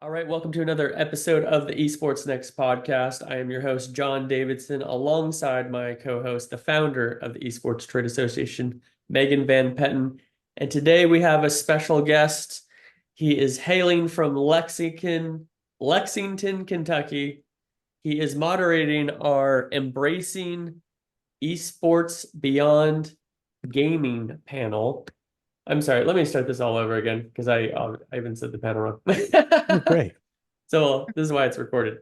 All right, welcome to another episode of the EsportsNext Podcast. I am your host, John Davidson, alongside my co-host, the founder of the Esports Trade Association, Megan Van Petten. And today we have a special guest. He is hailing from Lexington, Kentucky. He is moderating our Embracing Esports Beyond Gaming panel. I'm sorry, let me start this all over again because I even said the panel wrong. Great. So this is why it's recorded.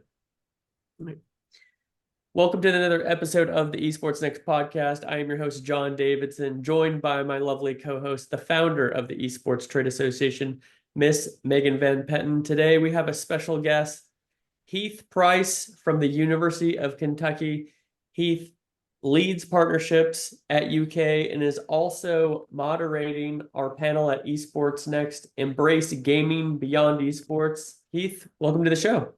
Welcome to another episode of the Esports Next Podcast. I am your host, John Davidson, joined by my lovely co-host, the founder of the Esports Trade Association, Miss Megan Van Petten. Today we have a special guest, Heath Price from the University of Kentucky. Heath leads partnerships at UK and is also moderating our panel at Esports Next, Embrace Gaming Beyond Esports. Heath, welcome to the show.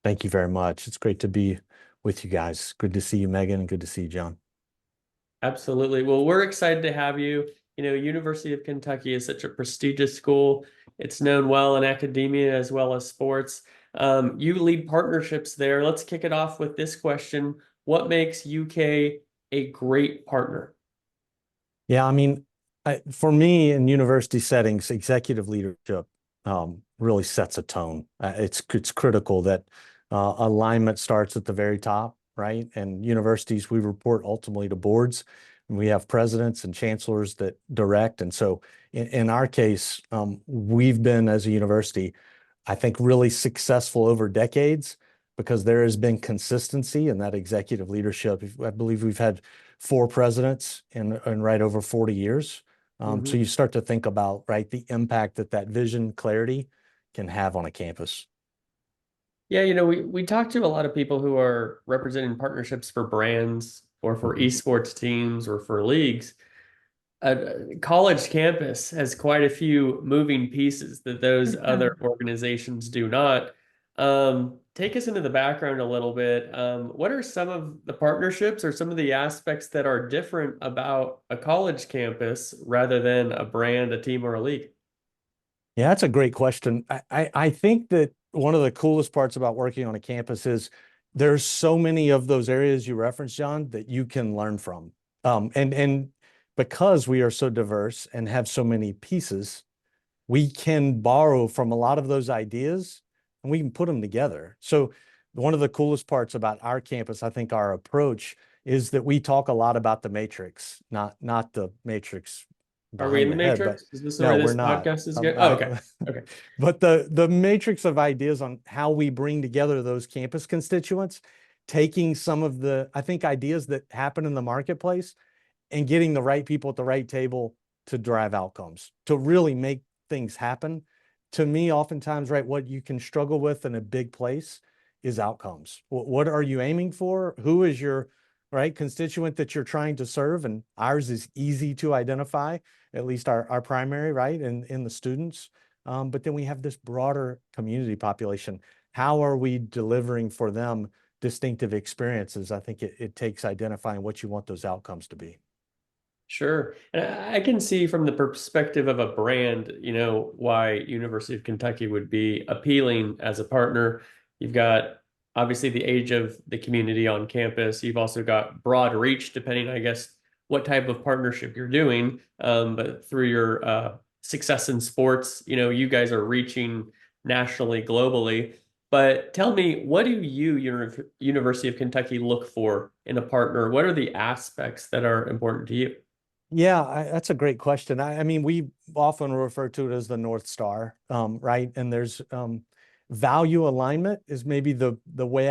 Thank you very much. It's great to be with you guys. Good to see you, Megan, and good to see you, John. Absolutely. Well, we're excited to have you. You know, University of Kentucky is such a prestigious school. It's known well in academia as well as sports. You lead partnerships there. Let's kick it off with this question. What makes UK a great partner? Yeah, for me in university settings, executive leadership really sets a tone. It's critical that alignment starts at the very top, right? And universities, we report ultimately to boards, and we have presidents and chancellors that direct. And so in our case, we've been, as a university, I think, really successful over decades because there has been consistency in that executive leadership. I believe we've had 4 presidents in right over 40 years. So you start to think about, right, the impact that vision clarity can have on a campus. Yeah, you know, we talk to a lot of people who are representing partnerships for brands or for esports teams or for leagues. A college campus has quite a few moving pieces that those other organizations do not. Take us into the background a little bit. What are some of the partnerships or some of the aspects that are different about a college campus rather than a brand, a team, or a league? Yeah, that's a great question. I think that one of the coolest parts about working on a campus is there's so many of those areas you referenced, John, that you can learn from. And because we are so diverse and have so many pieces, we can borrow from a lot of those ideas and we can put them together. So one of the coolest parts about our campus, I think our approach is that we talk a lot about the matrix, not the matrix Are we in behind the the head, but matrix? Is this no, where we're this not. podcast is going? Oh, okay. Okay. But the matrix of ideas on how we bring together those campus constituents, taking some of the, I think, ideas that happen in the marketplace and getting the right people at the right table to drive outcomes, to really make things happen. To me, oftentimes, right, what you can struggle with in a big place is outcomes. What are you aiming for? Who is your right constituent that you're trying to serve? And ours is easy to identify, at least our primary, right, in the students. But then we have this broader community population. How are we delivering for them distinctive experiences? I think it takes identifying what you want those outcomes to be. Sure. And I can see from the perspective of a brand, you know, why University of Kentucky would be appealing as a partner. You've got obviously the age of the community on campus. You've also got broad reach, depending, I guess, what type of partnership you're doing. But through your success in sports, you know, you guys are reaching nationally, globally. But tell me, what do you, University of Kentucky, look for in a partner? What are the aspects that are important to you? Yeah, that's a great question. I mean, we often refer to it as the North Star, right? And there's value alignment is maybe the way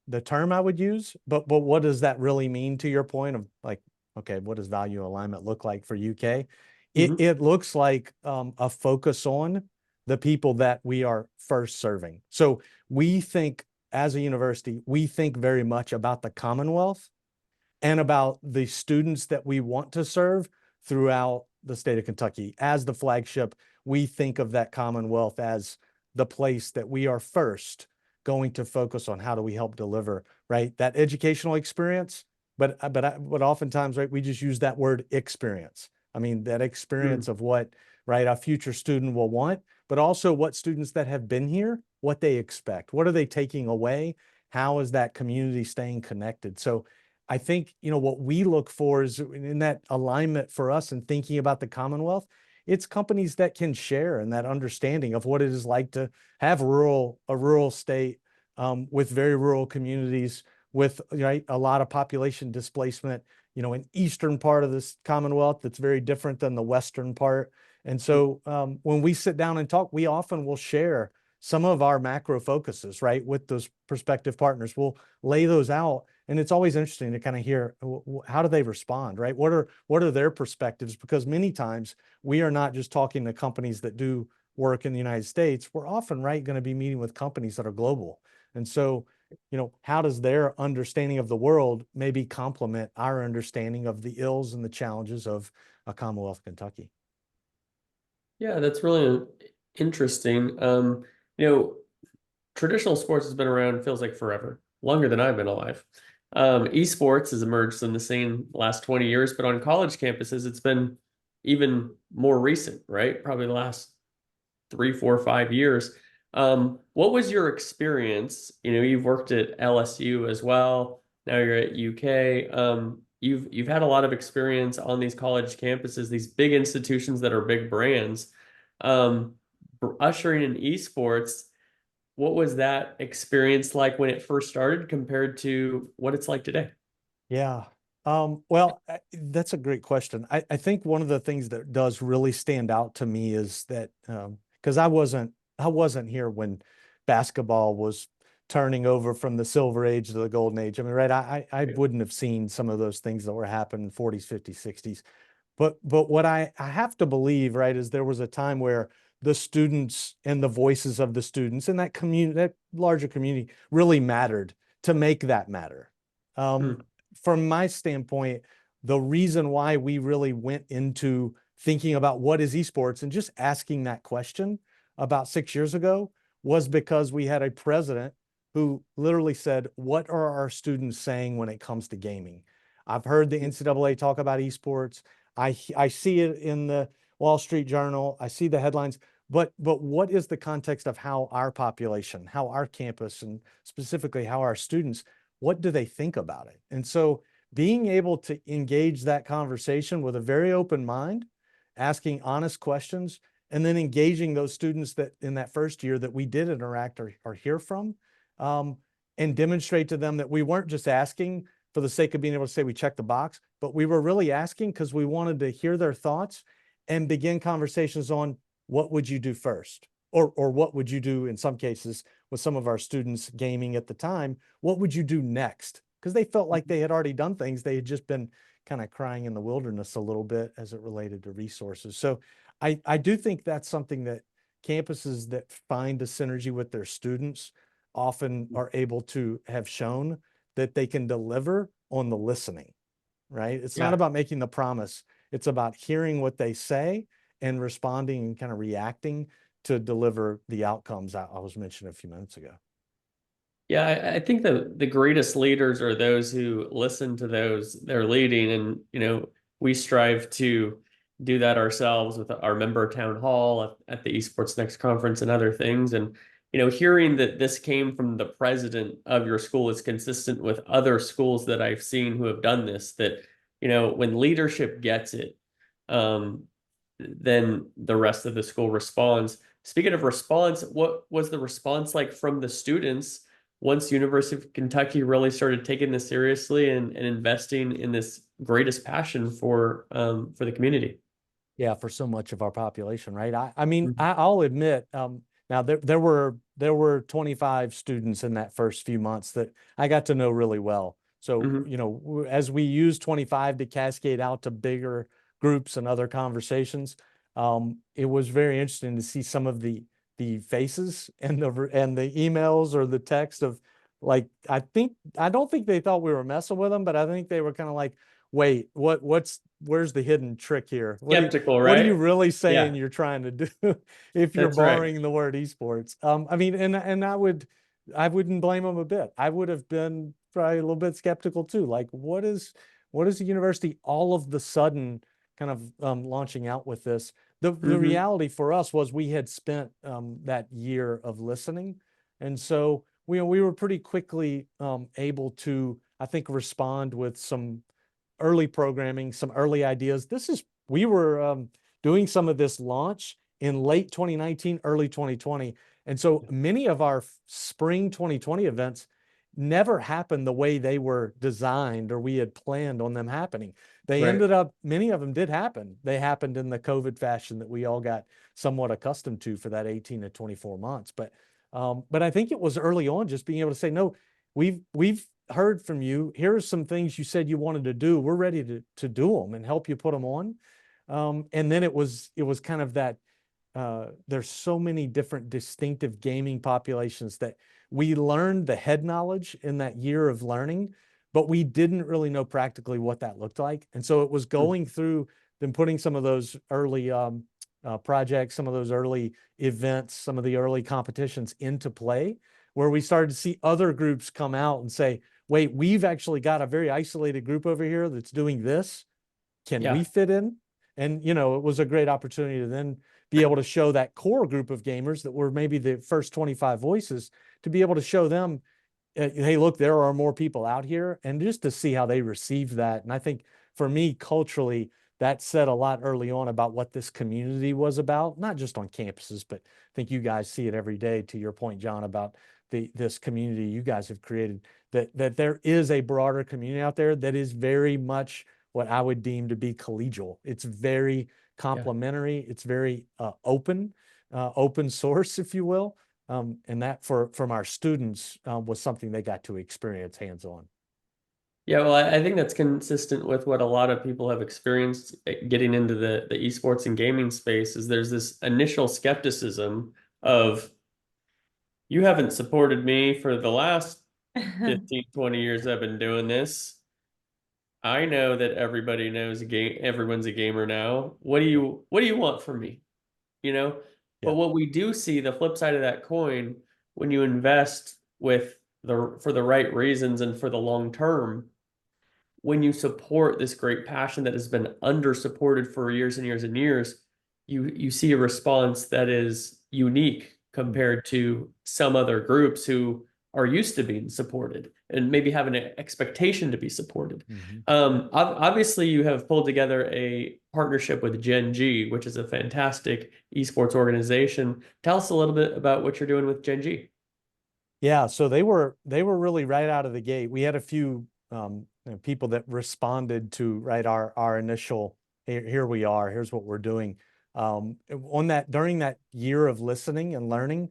the term I would use. But what does that really mean to your point of like, okay, what does value alignment look like for UK? It looks like a focus on the people that we are first serving. So we think as a university, we think very much about the Commonwealth and about the students that we want to serve throughout the state of Kentucky. As the flagship, we think of that Commonwealth as the place that we are first going to focus on. How do we help deliver, right, that educational experience? But oftentimes, right, we just use that word experience. I mean, that experience of what right, a future student will want, but also what students that have been here, what they expect, what are they taking away? How is that community staying connected? So I think, what we look for is in that alignment for us and thinking about the Commonwealth, it's companies that can share and that understanding of what it is like to have a rural state with very rural communities with, right, a lot of population displacement, an eastern part of this Commonwealth that's very different than the western part. And so when we sit down and talk, we often will share some of our macro focuses, right, with those prospective partners. We'll lay those out, and it's always interesting to kind of hear how do they respond, right? What are their perspectives? Because many times we are not just talking to companies that do work in the United States. We're often, right, going to be meeting with companies that are global. And so, how does their understanding of the world maybe complement our understanding of the ills and the challenges of a Commonwealth Kentucky? Yeah, that's really interesting. You know, traditional sports has been around, feels like forever, longer than I've been alive. Esports has emerged in the same last 20 years, but on college campuses, it's been even more recent, right? Probably the last 3, 4, 5 years. What was your experience? You've worked at LSU as well. Now you're at UK. You've had a lot of experience on these college campuses, these big institutions that are big brands. Um, Ushering in esports, what was that experience like when it first started compared to what it's like today? Yeah. Well, that's a great question. I think one of the things that does really stand out to me is that because I wasn't here when basketball was turning over from the silver age to the golden age. I mean, right? I wouldn't have seen some of those things that were happening in 40s, 50s, 60s. But what I have to believe, right, is there was a time where the students and the voices of the students and that community, that larger community, really mattered to make that matter. Um, Hmm. from my standpoint, the reason why we really went into thinking about what is esports and just asking that question about 6 years ago was because we had a president who literally said, "What are our students saying when it comes to gaming?" I've heard the NCAA talk about esports. I see it in the Wall Street Journal. I see the headlines, but what is the context of how our population, how our campus, and specifically how our students, what do they think about it? And so being able to engage that conversation with a very open mind, asking honest questions, and then engaging those students that in that first year that we did interact or hear from, um, and demonstrate to them that we weren't just asking for the sake of being able to say we checked the box, but we were really asking because we wanted to hear their thoughts and begin conversations on what would you do first? Or what would you do in some cases with some of our students gaming at the time? What would you do next? Because they felt like they had already done things. They had just been kind of crying in the wilderness a little bit as it related to resources. So I do think that's something that campuses that find a synergy with their students often are able to have shown that they can deliver on the listening, right? It's not Yeah. about making the promise. It's about hearing what they say and responding and kind of reacting to deliver the outcomes I was mentioning a few minutes ago. Yeah, I think the greatest leaders are those who listen to those they're leading. And, we strive to do that ourselves with our member town hall at the EsportsNext Conference and other things. And, hearing that this came from the president of your school is consistent with other schools that I've seen who have done this, that, when leadership gets it, um, then the rest of the school responds. Speaking of response, what was the response like from the students once University of Kentucky really started taking this seriously and investing in this greatest passion for the community? Yeah, for so much of our population, right? I mean, Mhm. I'll admit, now there were 25 students in that first few months that I got to know really well. So, Mhm. as we use 25 to cascade out to bigger groups and other conversations, it was very interesting to see some of the faces and the emails or the text of like I don't think they thought we were messing with them, but I think they were kind of like, wait, where's the hidden trick here? Skeptical, What are you right? really saying Yeah, you're trying to do if you're that's right. borrowing the word esports? I mean, and I wouldn't blame them a bit. I would have been probably a little bit skeptical too. Like, what is the university all of the sudden kind of launching out with this? The Hmm. reality for us was we had spent that year of listening, and so we were pretty quickly able to, I think, respond with some early programming, some early ideas. We were doing some of this launch in late 2019, early 2020. And so many of our spring 2020 events never happened the way they were designed or we had planned on them happening. They Right. ended up, many of them did happen. They happened in the COVID fashion that we all got somewhat accustomed to for that 18 to 24 months. But I think it was early on just being able to say, no, we've heard from you. Here are some things you said you wanted to do. We're ready to do them and help you put them on. And then it was kind of that there's so many different distinctive gaming populations that we learned the head knowledge in that year of learning, but we didn't really know practically what that looked like. And so it was going through then putting some of those early projects, some of those early events, some of the early competitions into play, where we started to see other groups come out and say, wait, we've actually got a very isolated group over here that's doing this. Can we Yeah. fit in? And, it was a great opportunity to then be able to show that core group of gamers that were maybe the first 25 voices to be able to show them, hey, look, there are more people out here, and just to see how they received that. And I think for me, culturally, that said a lot early on about what this community was about, not just on campuses, but I think you guys see it every day, to your point, John, about this community you guys have created, that there is a broader community out there that is very much what I would deem to be collegial. It's very Yeah. complementary. It's very open source, if you will. And that from our students was something they got to experience hands on. Yeah, well, I think that's consistent with what a lot of people have experienced getting into the esports and gaming space is there's this initial skepticism of you haven't supported me for the last 15, 20 years I've been doing this. I know that everybody knows everyone's a gamer now. Yeah, What do you want from me? You know? But yeah, what we do see, the flip side of that coin, when you invest with for the right reasons and for the long term, when you support this great passion that has been under supported for years and years and years, you see a response that is unique compared to some other groups who are used to being supported and maybe have an expectation to be supported. mm-hmm. Obviously, you have pulled together a partnership with Gen G, which is a fantastic esports organization. Tell us a little bit about what you're doing with Gen G. Yeah. So they were really right out of the gate. We had a few people that responded to right our initial here we are, here's what we're doing. On that during that year of listening and learning,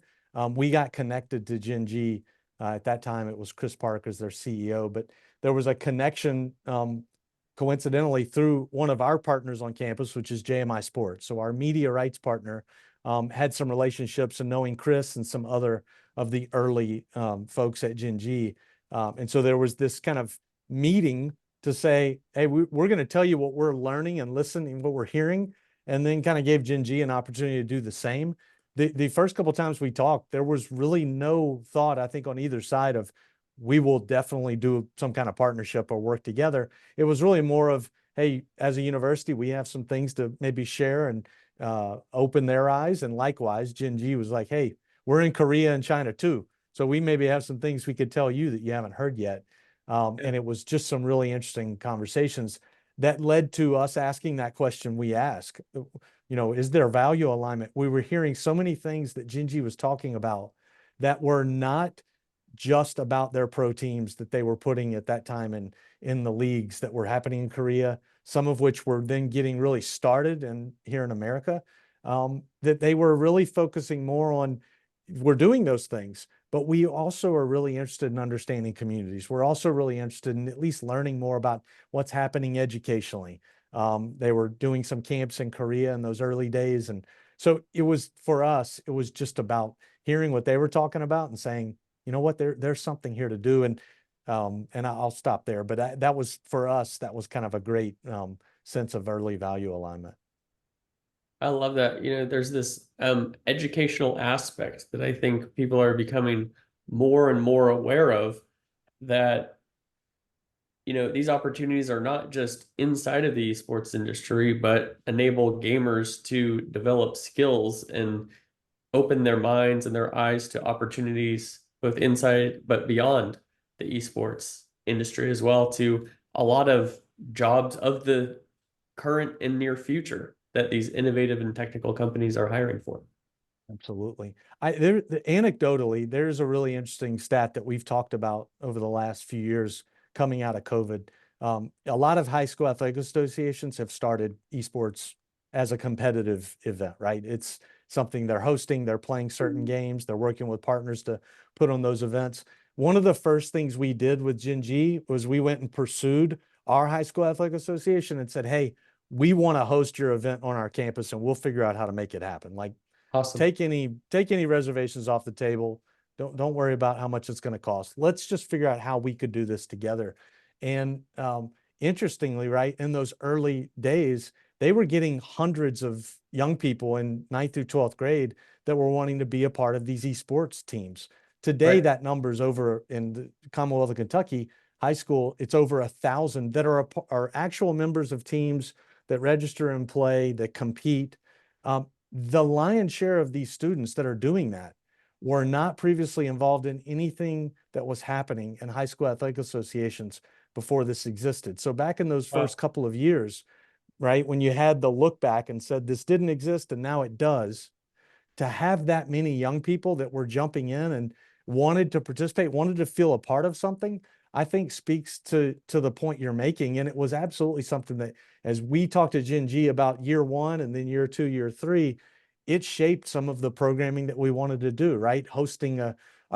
we got connected to Gen G. At that time, it was Chris Park as their CEO, but there was a connection coincidentally through one of our partners on campus, which is JMI Sports. So our media rights partner had some relationships and knowing Chris and some other of the early folks at Gen G. And so there was this kind of meeting to say, hey, we're going to tell you what we're learning and listening, what we're hearing, and then kind of gave Gen G an opportunity to do the same. The first couple of times we talked, there was really no thought, I think, on either side of we will definitely do some kind of partnership or work together. It was really more of, hey, as a university, we have some things to maybe share and open their eyes. And likewise, Gen G was like, hey, we're in Korea and China too. So we maybe have some things we could tell you that you haven't heard yet. Yeah. And it was just some really interesting conversations that led to us asking that question we ask, is there value alignment? We were hearing so many things that Gen G was talking about that were not just about their pro teams that they were putting at that time in the leagues that were happening in Korea, some of which were then getting really started and here in America, that they were really focusing more on we're doing those things, but we also are really interested in understanding communities. We're also really interested in at least learning more about what's happening educationally. They were doing some camps in Korea in those early days. And so it was for us, it was just about hearing what they were talking about and saying, you know what, there's something here to do. And I'll stop there. But that was for us, that was kind of a great sense of early value alignment. I love that. There's this educational aspect that I think people are becoming more and more aware of that these opportunities are not just inside of the esports industry, but enable gamers to develop skills and open their minds and their eyes to opportunities both inside but beyond the esports industry as well, to a lot of jobs of the current and near future that these innovative and technical companies are hiring for. Absolutely. Anecdotally, there's a really interesting stat that we've talked about over the last few years coming out of COVID. A lot of high school athletic associations have started esports as a competitive event, right? It's something they're hosting, they're playing certain games, they're working with partners to put on those events. One of the first things we did with Gen G was we went and pursued our high school athletic association and said, hey, we want to host your event on our campus and we'll figure out how to make it happen. Like, Awesome. take any reservations off the table. Don't worry about how much it's going to cost. Let's just figure out how we could do this together. And interestingly, right, in those early days, they were getting hundreds of young people in 9th through 12th grade that were wanting to be a part of these esports teams. Today, Right. that number's over in the Commonwealth of Kentucky high school. It's over 1,000 that are actual members of teams that register and play, that compete. The lion's share of these students that are doing that were not previously involved in anything that was happening in high school athletic associations before this existed. So back in those Wow. first couple of years, right, when you had the look back and said this didn't exist and now it does, to have that many young people that were jumping in and wanted to participate, wanted to feel a part of something, I think speaks to the point you're making. And it was absolutely something that, as we talked to Gen G about year one and then year two, year three, it shaped some of the programming that we wanted to do, right? Hosting a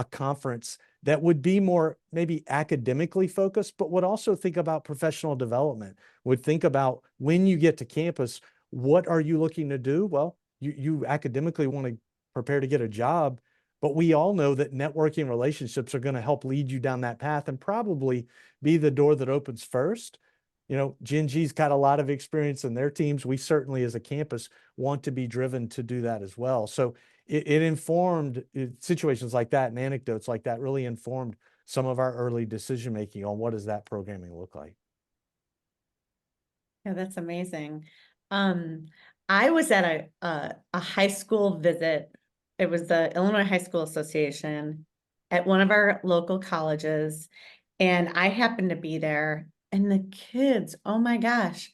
conference that would be more maybe academically focused, but would also think about professional development, would think about when you get to campus, what are you looking to do? Well, you academically want to prepare to get a job, but we all know that networking relationships are going to help lead you down that path and probably be the door that opens first. Gen G's got a lot of experience in their teams. We certainly, as a campus, want to be driven to do that as well. So it informed situations like that, and anecdotes like that really informed some of our early decision making on what does that programming look like. Yeah, that's amazing. Um, I was at a high school visit. It was the Illinois High School Association at one of our local colleges, and I happened to be there. And the kids, oh my gosh,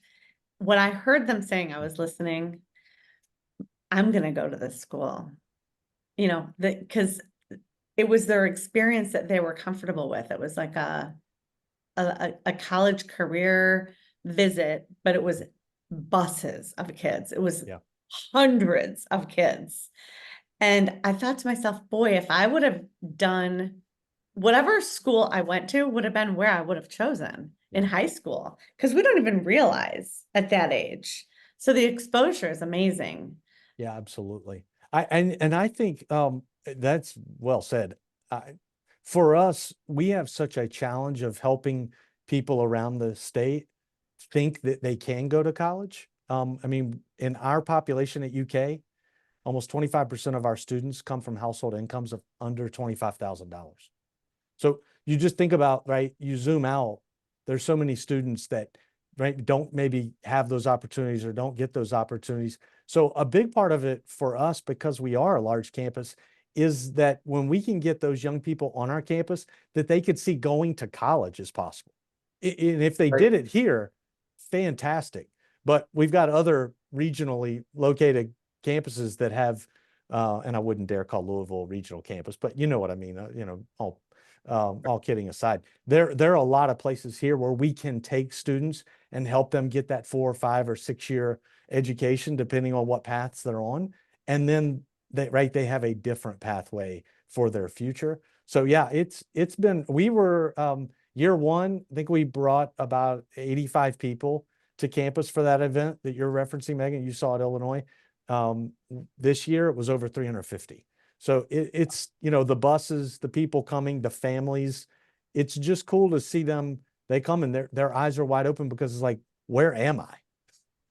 when I heard them saying, I was listening, I'm gonna go to this school. Because it was their experience that they were comfortable with. It was like a college career visit, but it was buses of kids. It was Yeah. hundreds of kids. And I thought to myself, boy, if I would have done whatever school I went to would have been where I would have chosen in Yeah. high school, because we don't even realize at that age. So the exposure is amazing. Yeah, absolutely. I think that's well said. For us, we have such a challenge of helping people around the state think that they can go to college. I mean, in our population at UK, almost 25% of our students come from household incomes of under $25,000. So you just think about, right, you zoom out, there's so many students that, right, don't maybe have those opportunities or don't get those opportunities. So a big part of it for us, because we are a large campus, is that when we can get those young people on our campus, that they could see going to college as possible. And if they Right. did it here, fantastic. But we've got other regionally located campuses that have, and I wouldn't dare call Louisville a regional campus, but you know what I mean. All kidding aside, there are a lot of places here where we can take students and help them get that 4 or 5 or 6 year education, depending on what paths they're on, and then they have a different pathway for their future. So yeah, it's been we were year one, I think we brought about 85 people to campus for that event that you're referencing, Megan. You saw at Illinois. This year it was over 350. So it's, the buses, the people coming, the families. It's just cool to see them. They come and their eyes are wide open because it's like, where am I?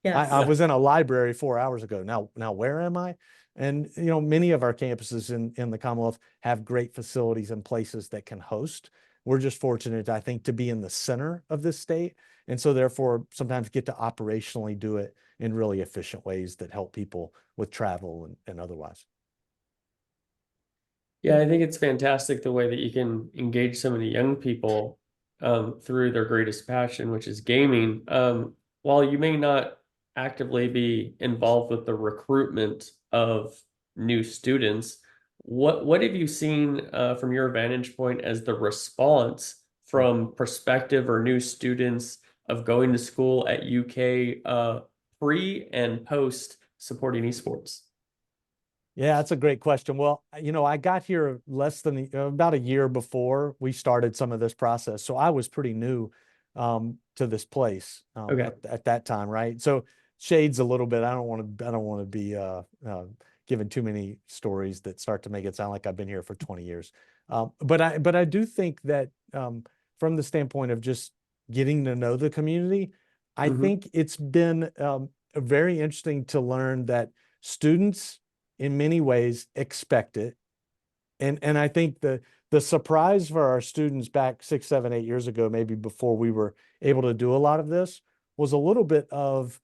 I Yes. was in a library 4 hours ago. Now where am I? And many of our campuses in the Commonwealth have great facilities and places that can host we're just fortunate, I think, to be in the center of this state. And so therefore sometimes get to operationally do it in really efficient ways that help people with travel and otherwise. Yeah, I think it's fantastic the way that you can engage so many young people through their greatest passion, which is gaming. While you may not actively be involved with the recruitment of new students, what have you seen from your vantage point as the response from prospective or new students of going to school at UK pre and post supporting esports? Yeah, that's a great question. Well, I got here less than about a year before we started some of this process. So I was pretty new to this place Okay. at that time, right? So shades a little bit. I don't want to be giving too many stories that start to make it sound like I've been here for 20 years. But I do think that from the standpoint of just getting to know the community, I think it's been very interesting to learn that students in many ways expect it. And I think the surprise for our students back 6, 7, 8 years ago, maybe before we were able to do a lot of this, was a little bit of,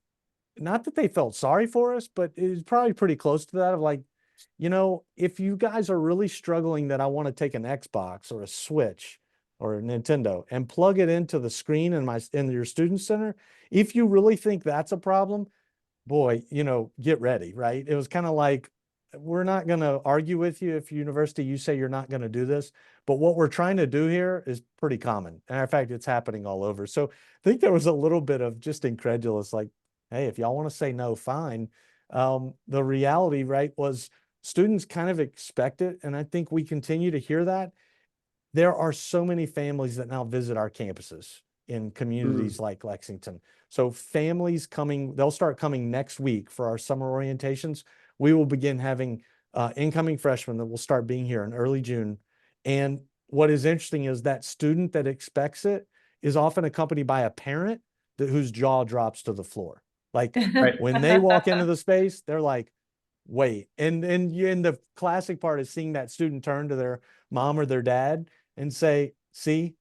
not that they felt sorry for us, but it was probably pretty close to that of like, if you guys are really struggling that I want to take an Xbox or a Switch or a Nintendo and plug it into the screen in your student center, if you really think that's a problem, boy, get ready, right? It was kind of like, we're not going to argue with you if university, you say you're not going to do this, but what we're trying to do here is pretty common. And in fact, it's happening all over. So I think there was a little bit of just incredulous, like, hey, if y'all want to say no, fine. The reality, right, was students kind of expect it. And I think we continue to hear that. There are so many families that now visit our campuses in communities like Lexington. So families coming, they'll start coming next week for our summer orientations. We will begin having incoming freshmen that will start being here in early June. And what is interesting is that student that expects it is often accompanied by a parent whose jaw drops to the floor. Like when they walk into the space, they're like, wait. And the classic part is seeing that student turn to their mom or their dad and say, see,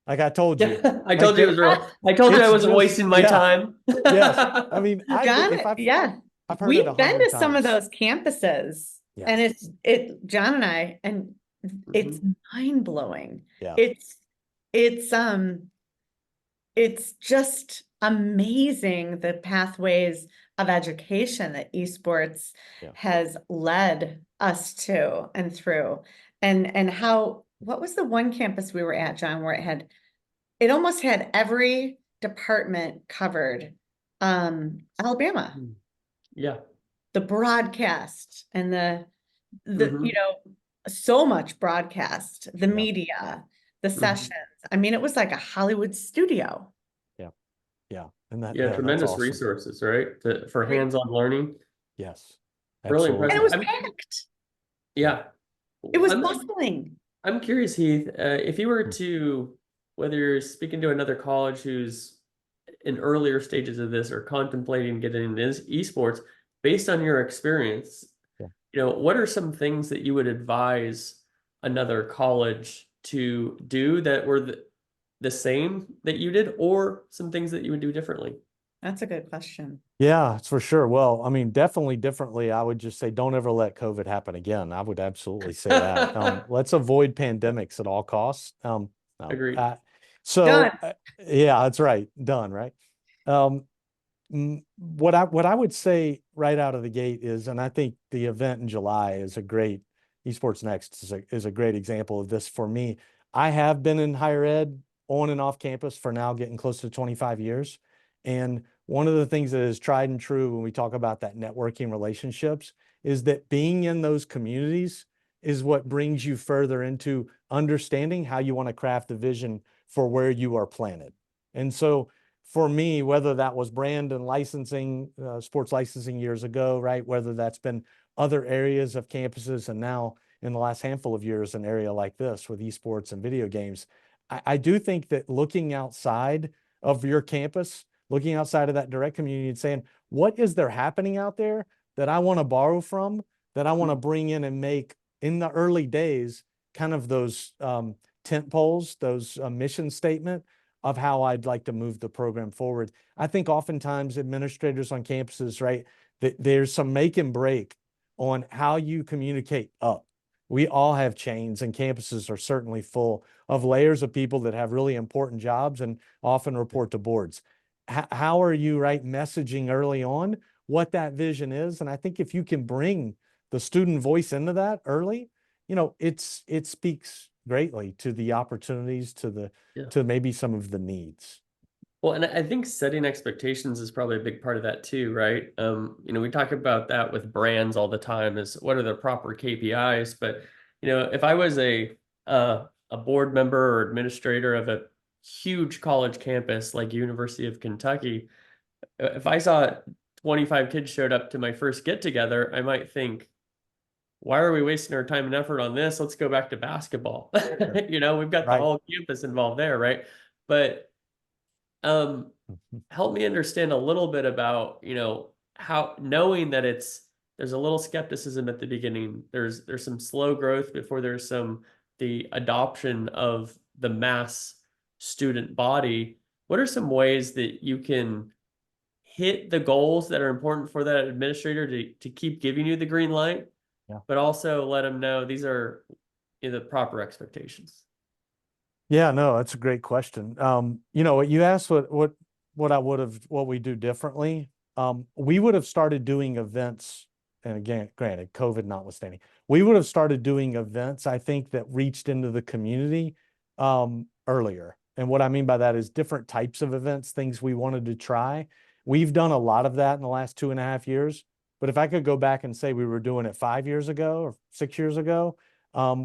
like I told you. I told you it was real. I told you I wasn't wasting my time. Yes. I mean, John, I've heard we've it been 100 to some of times. those campuses, Yes. and John and I, and it's mind blowing. Yeah. It's just amazing the pathways of education that esports has led us to and through, and how, what was the one campus we were at, John, where it almost had every department covered. Alabama. Yeah. The broadcast and so much broadcast, the media, the sessions. I mean, it was like a Hollywood studio. Yeah. And Tremendous awesome. resources, right? For hands-on learning. Yes. Really Absolutely. And it was packed. Yeah. It was bustling. I'm curious, Heath, if you were to, whether you're speaking to another college who's in earlier stages of this or contemplating getting into esports, based on your experience, what are some things that you would advise another college to do that were the same that you did, or some things that you would do differently? That's a good question. Yeah, it's for sure. Well, I mean, definitely differently. I would just say, don't ever let COVID happen again. I would absolutely say that. Let's avoid pandemics at all costs. No. Agreed. Yeah, that's right. Done. Right. What I would say right out of the gate is, and I think the event in July is a great, EsportsNext is a great example of this for me. I have been in higher ed on and off campus for now getting close to 25 years. And one of the things that is tried and true when we talk about that networking relationships is that being in those communities is what brings you further into understanding how you want to craft the vision for where you are planted. And so for me, whether that was brand and licensing, sports licensing years ago, right? Whether that's been other areas of campuses, and now in the last handful of years, an area like this with esports and video games, I do think that looking outside of your campus, looking outside of that direct community and saying, what is there happening out there that I want to borrow from, that I want to bring in and make in the early days, kind of those tent poles, those mission statement of how I'd like to move the program forward. I think oftentimes administrators on campuses, right, there's some make and break on how you communicate up. We all have chains, and campuses are certainly full of layers of people that have really important jobs and often report to boards. How are you, right, messaging early on what that vision is? And I think if you can bring the student voice into that early, it speaks greatly to the opportunities, to maybe some of the needs. Well, and I think setting expectations is probably a big part of that too, right? We talk about that with brands all the time, is what are the proper KPIs? But if I was a board member or administrator of a huge college campus like University of Kentucky, if I saw 25 kids showed up to my first get together, I might think, why are we wasting our time and effort on this? Let's go back to basketball. We've got the whole campus involved there, right? But help me understand a little bit about, how, knowing that there's a little skepticism at the beginning, there's some slow growth before there's the adoption of the mass student body. What are some ways that you can hit the goals that are important for that administrator to keep giving you the green light, but also let them know these are the proper expectations? Yeah, no, that's a great question. You asked what we do differently. We would have started doing events, and again, granted, COVID notwithstanding, we would have started doing events, I think, that reached into the community earlier. And what I mean by that is different types of events, things we wanted to try. We've done a lot of that in the last 2.5 years. But if I could go back and say we were doing it 5 years ago or 6 years ago,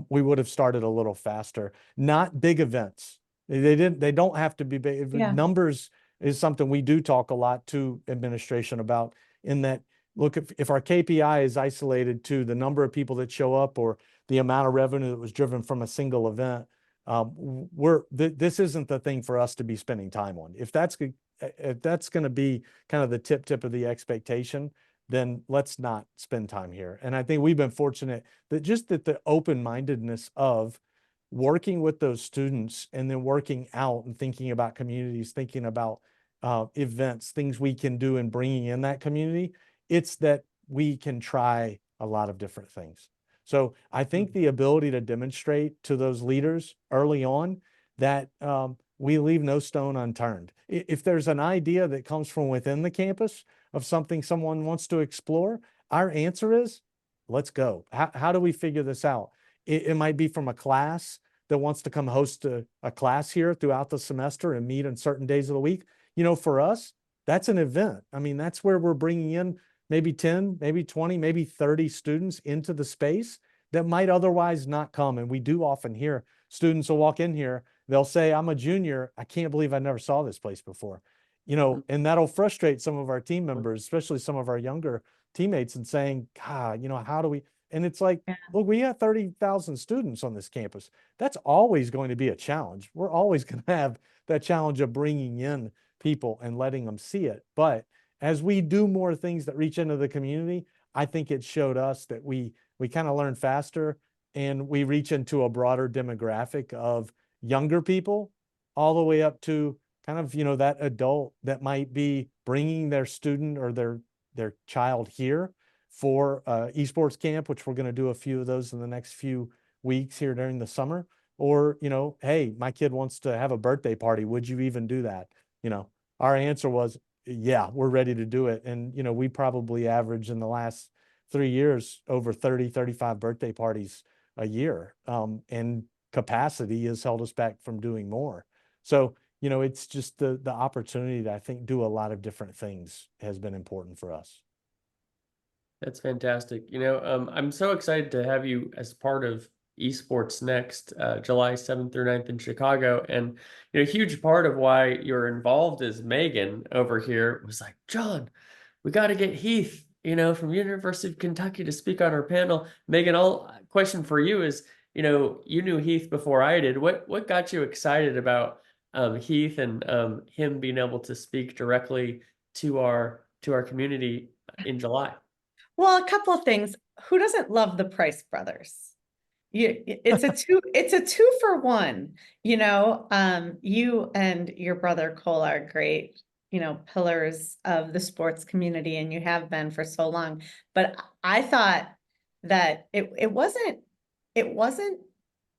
we would have started a little faster. Not big events. They don't have to be big. Yeah. Numbers is something we do talk a lot to administration about, in that, look, if our KPI is isolated to the number of people that show up or the amount of revenue that was driven from a single event, this isn't the thing for us to be spending time on. If that's going to be kind of the tip of the expectation, then let's not spend time here. And I think we've been fortunate that the open-mindedness of working with those students and then working out and thinking about communities, thinking about events, things we can do and bringing in that community, it's that we can try a lot of different things. So I think the ability to demonstrate to those leaders early on that we leave no stone unturned. If there's an idea that comes from within the campus of something someone wants to explore, our answer is, let's go. How do we figure this out? It might be from a class that wants to come host a class here throughout the semester and meet on certain days of the week. For us, that's an event. I mean, that's where we're bringing in maybe 10, maybe 20, maybe 30 students into the space that might otherwise not come. And we do often hear students will walk in here, they'll say, I'm a junior, I can't believe I never saw this place before. And that'll frustrate some of our team members, especially some of our younger teammates, and saying, God, how do we? And it's like, look, we have 30,000 students on this campus. That's always going to be a challenge. We're always going to have that challenge of bringing in people and letting them see it. But as we do more things that reach into the community, I think it showed us that we kind of learn faster, and we reach into a broader demographic of younger people all the way up to kind of, that adult that might be bringing their student or their child here for esports camp, which we're going to do a few of those in the next few weeks here during the summer. Or, hey, my kid wants to have a birthday party. Would you even do that? Our answer was, yeah, we're ready to do it. And, we probably average in the last 3 years over 30, 35 birthday parties a year. And capacity has held us back from doing more. So, it's just the opportunity to, I think, do a lot of different things has been important for us. That's fantastic. I'm so excited to have you as part of Esports Next, July 7th through 9th in Chicago. And a huge part of why you're involved is Megan over here was like, John, we got to get Heath, from University of Kentucky to speak on our panel. Megan, question for you is, you knew Heath before I did. What got you excited about Heath and him being able to speak directly to our community in July? Well, a couple of things. Who doesn't love the Price brothers? it's a 2 for 1, you know, you and your brother Cole are great, you know, pillars of the sports community, and you have been for so long. But I thought that it wasn't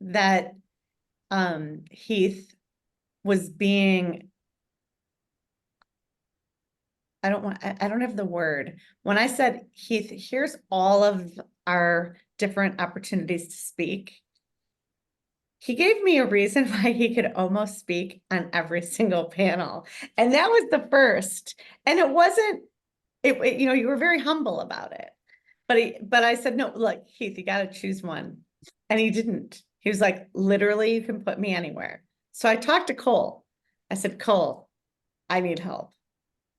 that Heath was being, I don't have the word. When I said, Heath, here's all of our different opportunities to speak, he gave me a reason why he could almost speak on every single panel. And that was the first. And it wasn't, you know, you were very humble about it. But I said, no, look, Heath, you got to choose one. And he didn't. He was like, literally, you can put me anywhere. So I talked to Cole. I said, Cole, I need help.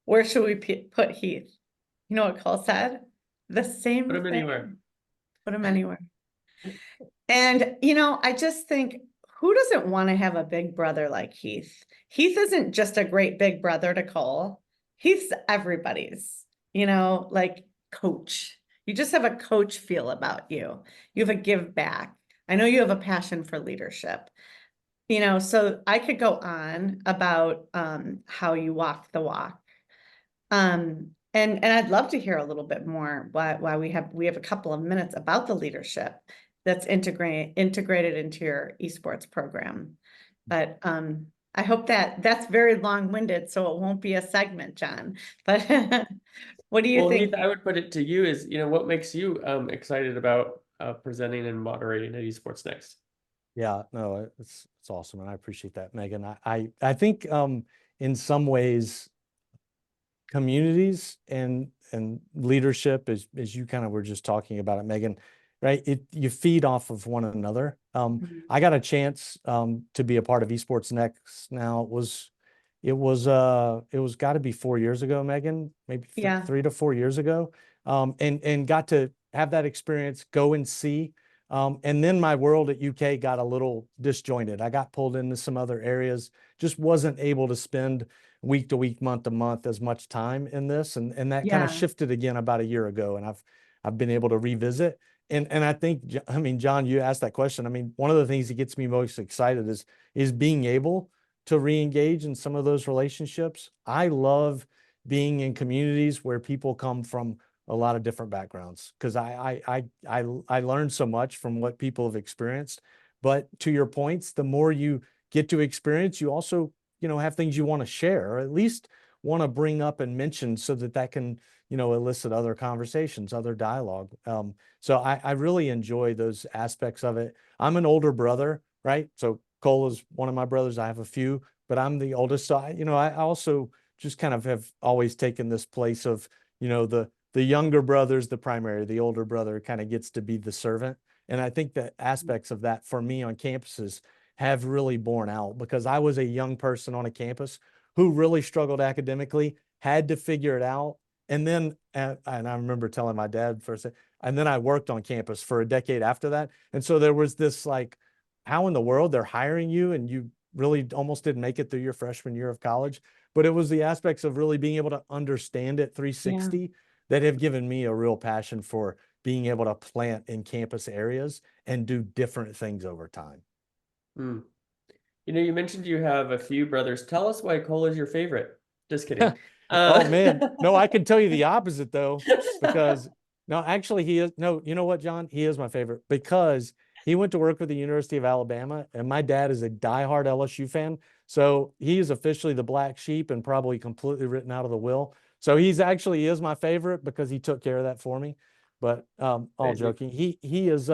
Where should we put Heath? You know what Cole said? The same Put him thing. anywhere. Put him anywhere. And, you know, I just think, who doesn't want to have a big brother like Heath? Heath isn't just a great big brother to Cole. Heath's everybody's, you know, like coach. You just have a coach feel about you. You have a give back. I know you have a passion for leadership. You know, so I could go on about how you walk the walk. And I'd love to hear a little bit more why we have a couple of minutes about the leadership that's integrated into your esports program. But I hope that that's very long-winded, so it won't be a segment, John. But what do you Well, think? Heath, I would put it to you is, you know, what makes you excited about presenting and moderating at Esports Next? Yeah, no, it's awesome. And I appreciate that, Megan. I think in some ways communities and leadership, as you kind of were just talking about it, Megan, right? You feed off of one another. I got a chance to be a part of Esports Next now. It was got to be 4 years ago, Megan, maybe Yeah. 3 to 4 years ago. And got to have that experience, go and see. And then my world at UK got a little disjointed. I got pulled into some other areas, just wasn't able to spend week to week, month to month as much time in this. And that kind of Yeah. shifted again about a year ago. And I've been able to revisit. And I think, I mean, John, you asked that question. I mean, one of the things that gets me most excited is being able to re-engage in some of those relationships. I love being in communities where people come from a lot of different backgrounds, because I learned so much from what people have experienced. But to your points, the more you get to experience, you also, you know, have things you want to share, or at least want to bring up and mention, so that can, you know, elicit other conversations, other dialogue. So I really enjoy those aspects of it. I'm an older brother, right? So Cole is one of my brothers. I have a few, but I'm the oldest. So I also just kind of have always taken this place of, you know, the younger brother's the primary, the older brother kind of gets to be the servant. And I think that aspects of that for me on campuses have really borne out, because I was a young person on a campus who really struggled academically, had to figure it out. And then, and I remember telling my dad for a second, and then I worked on campus for a decade after that. And so there was this like, how in the world they're hiring you and you really almost didn't make it through your freshman year of college. But it was the aspects of really being able to understand it 360 that have given me a real passion for being able to plant in campus areas and do different things over time. You know, you mentioned you have a few brothers. Tell us why Cole is your favorite. Just kidding. Oh man, no, I can tell you the opposite though, because no, actually he is, no, you know what, John? He is my favorite because he went to work with the University of Alabama, and my dad is a diehard LSU fan. So he is officially the black sheep and probably completely written out of the will. So he is my favorite because he took care of that for me. But all joking, he is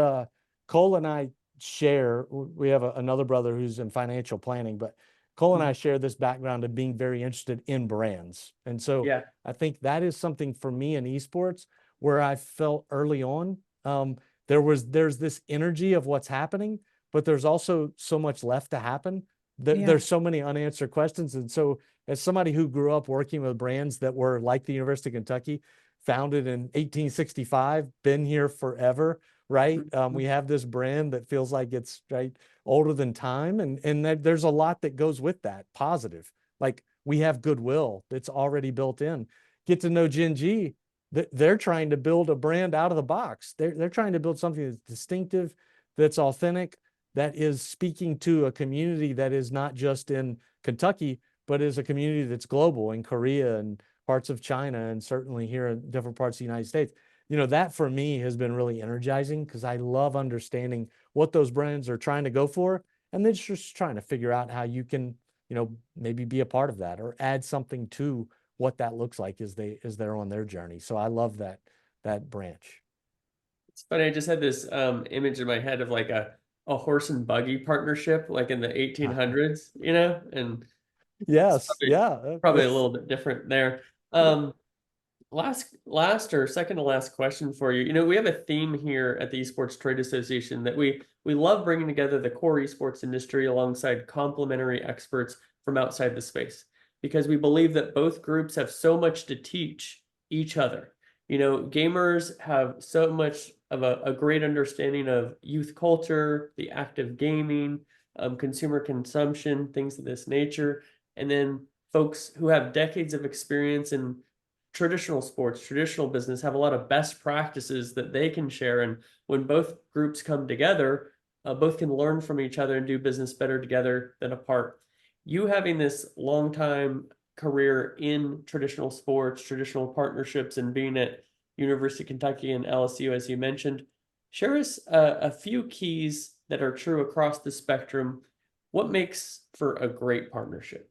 Cole and I share, we have another brother who's in financial planning, but Cole and I share this background of being very interested in brands. And so Yeah. I think that is something for me in esports where I felt early on, there's this energy of what's happening, but there's also so much left to happen. There's so many unanswered questions. And so as somebody who grew up working with brands that were like the University of Kentucky, founded in 1865, been here forever, right? We have this brand that feels like it's right older than time. And there's a lot that goes with that positive. Like we have goodwill that's already built in. Get to know Gen G. They're trying to build a brand out of the box. They're trying to build something that's distinctive, that's authentic, that is speaking to a community that is not just in Kentucky, but is a community that's global in Korea and parts of China, and certainly here in different parts of the United States. That for me has been really energizing, because I love understanding what those brands are trying to go for, and then just trying to figure out how you can, maybe be a part of that or add something to what that looks like as they're on their journey. So I love that branch. It's funny, I just had this image in my head of like a horse and buggy partnership, like in the 1800s, and it's Yes, yeah. probably a little bit different there. Last or second to last question for you. We have a theme here at the Esports Trade Association that we love bringing together the core esports industry alongside complementary experts from outside the space, because we believe that both groups have so much to teach each other. Gamers have so much of a great understanding of youth culture, the active gaming, consumer consumption, things of this nature. And then folks who have decades of experience in traditional sports, traditional business, have a lot of best practices that they can share. And when both groups come together, both can learn from each other and do business better together than apart. You having this long time career in traditional sports, traditional partnerships, and being at University of Kentucky and LSU, as you mentioned, share us a few keys that are true across the spectrum. What makes for a great partnership?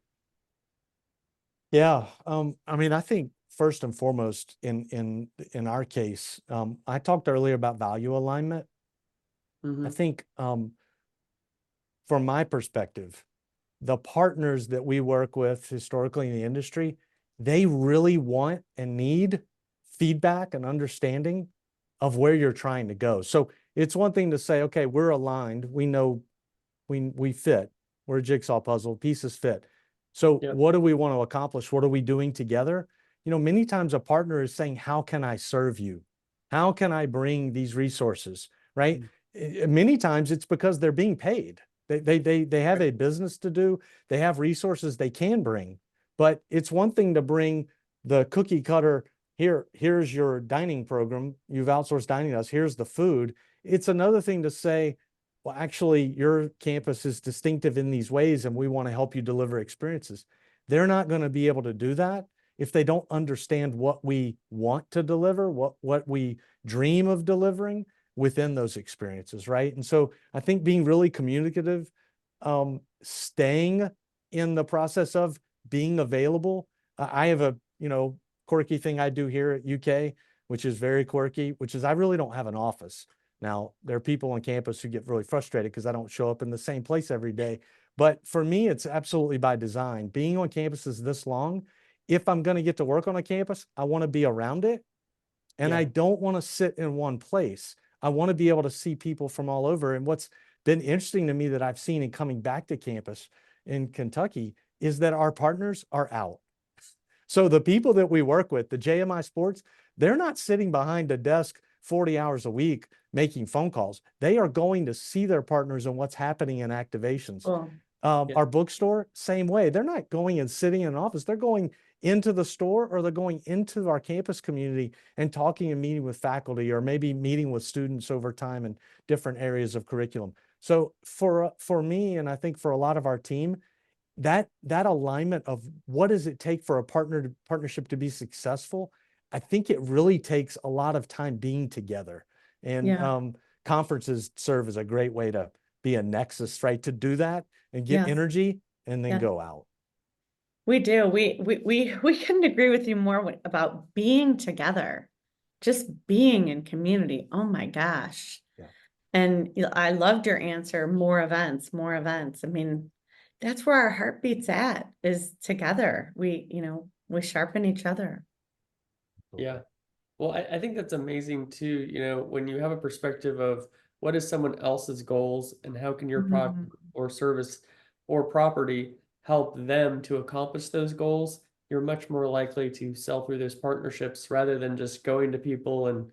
Yeah, I think first and foremost in our case, I talked earlier about value alignment. I think from my perspective, the partners that we work with historically in the industry, they really want and need feedback and understanding of where you're trying to go. So it's one thing to say, okay, we're aligned. We know we fit. We're a jigsaw puzzle, pieces fit. So what do we want to accomplish? What are we doing together? Many times a partner is saying, how can I serve you? How can I bring these resources, right? Many times it's because they're being paid. They have a business to do. They have resources they can bring, but it's one thing to bring the cookie cutter. Here's your dining program. You've outsourced dining to us. Here's the food. It's another thing to say, well, actually, your campus is distinctive in these ways, and we want to help you deliver experiences. They're not going to be able to do that if they don't understand what we want to deliver, what we dream of delivering within those experiences, right? And so I think being really communicative, staying in the process of being available. I have a quirky thing I do here at UK, which is very quirky, which is I really don't have an office. Now, there are people on campus who get really frustrated because I don't show up in the same place every day. But for me, it's absolutely by design. Being on campuses this long, if I'm going to get to work on a campus, I want to be around it. And I don't want to sit in one place. I want to be able to see people from all over. And what's been interesting to me that I've seen in coming back to campus in Kentucky is that our partners are out. So the people that we work with, the JMI Sports, they're not sitting behind a desk 40 hours a week making phone calls. They are going to see their partners and what's happening in activations. Our bookstore, same way. They're not going and sitting in an office. They're going into the store, or they're going into our campus community and talking and meeting with faculty, or maybe meeting with students over time in different areas of curriculum. So for me, and I think for a lot of our team, that alignment of what does it take for a partnership to be successful, I think it really takes a lot of time being together. And conferences serve as a great way to be a nexus, right? To do that and get energy and then go out. We do. We couldn't agree with you more about being together, just being in community. Oh my gosh. Yeah. And I loved your answer, more events, more events. I mean, that's where our heartbeat's at, is together. We sharpen each other. Yeah. Well, I think that's amazing too, when you have a perspective of what is someone else's goals and how can your product or service or property help them to accomplish those goals, you're much more likely to sell through those partnerships rather than just going to people and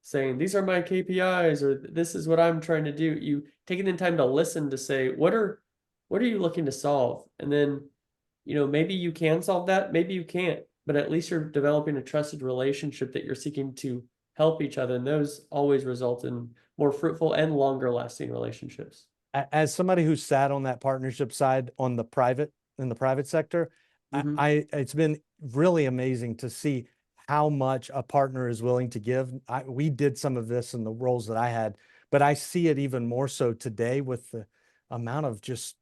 saying, these are my KPIs, or this is what I'm trying to do. You taking the time to listen to say, what are you looking to solve? And then, maybe you can solve that, maybe you can't, but at least you're developing a trusted relationship that you're seeking to help each other. And those always result in more fruitful and longer lasting relationships. As somebody who sat on that partnership side on the in the private sector, it's been really amazing to see how much a partner is willing to give. We did some of this in the roles that I had, but I see it even more so today with the amount of just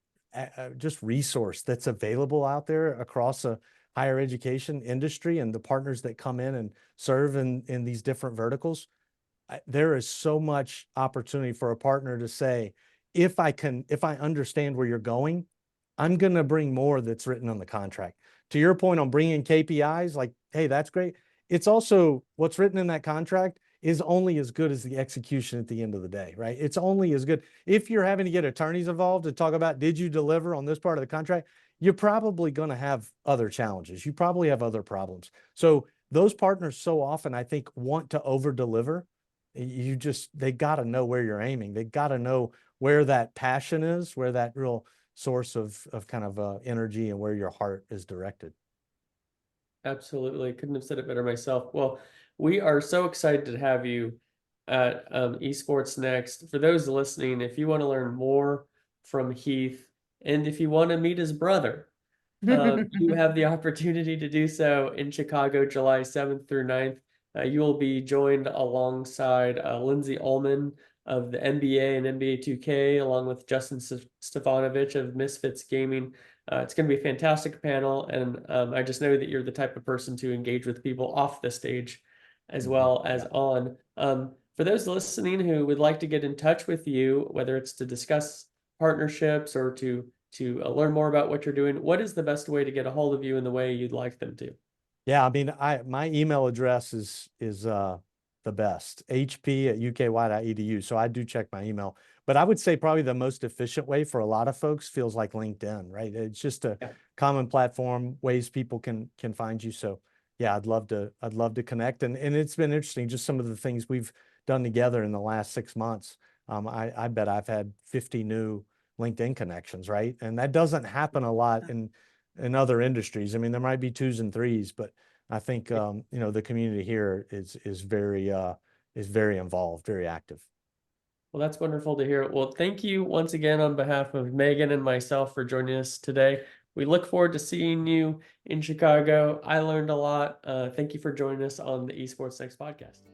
resource that's available out there across a higher education industry and the partners that come in and serve in these different verticals. There is so much opportunity for a partner to say, if I understand where you're going, I'm going to bring more that's written on the contract. To your point on bringing KPIs, like, hey, that's great. It's also what's written in that contract is only as good as the execution at the end of the day, right? It's only as good. If you're having to get attorneys involved to talk about, did you deliver on this part of the contract? You're probably going to have other challenges. You probably have other problems. So those partners so often, I think, want to over deliver. They got to know where you're aiming. They got to know where that passion is, where that real source of kind of energy and where your heart is directed. Absolutely. Couldn't have said it better myself. Well, we are so excited to have you at Esports Next. For those listening, if you want to learn more from Heath and if you want to meet his brother, you have the opportunity to do so in Chicago, July 7th through 9th. You will be joined alongside Lindsay Ullman of the NBA and NBA 2K, along with Justin Stefanovic of Misfits Gaming. It's going to be a fantastic panel, and I just know that you're the type of person to engage with people off the stage as well as on. For those listening who would like to get in touch with you, whether it's to discuss partnerships or to learn more about what you're doing, what is the best way to get a hold of you in the way you'd like them to? Yeah, I mean, my email address is the best, hp@uky.edu. So I do check my email, but I would say probably the most efficient way for a lot of folks feels like LinkedIn, right? It's just a common platform, ways people can find you. So yeah, I'd love to connect. And it's been interesting, just some of the things we've done together in the last 6 months. I bet I've had 50 new LinkedIn connections, right? And that doesn't happen a lot in other industries. I mean, there might be twos and threes, but I think the community here is very involved, very active. Well, that's wonderful to hear. Well, thank you once again on behalf of Megan and myself for joining us today. We look forward to seeing you in Chicago. I learned a lot. Thank you for joining us on the Esports Next podcast.